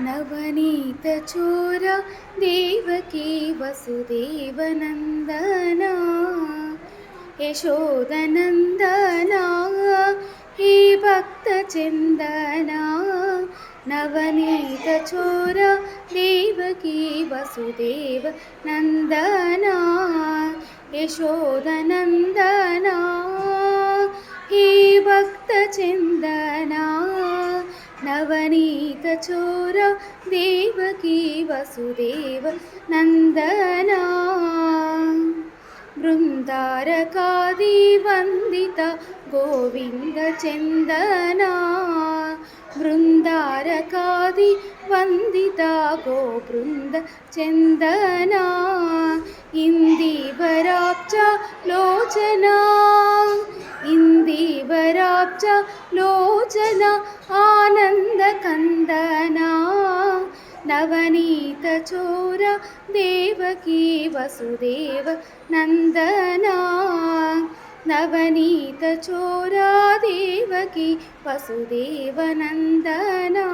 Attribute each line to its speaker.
Speaker 1: नवनीतचोर देवकी वसुदेवनन्दना यशोदनन्दना हे भक्तचन्दना नवनीतचोर देवकी वसुदेवनन्दना यशोदनन्दना हे भक्तचन्दना नवनीतचोर देवकी वसुदेव नन्दना बृन्दारकादिवन्दिता गोविन्दचन्दना बृन्दारकादिवन्दिता गोबृन्दचन्दना इन्दीवराब्ज लोचना इन्दीवराब्ज लोचना आनन्दकन्दना नवनीतचोर देवकी वसुदेव नन्दना नवनीतचोरा देवकी वसुदेव नन्दना।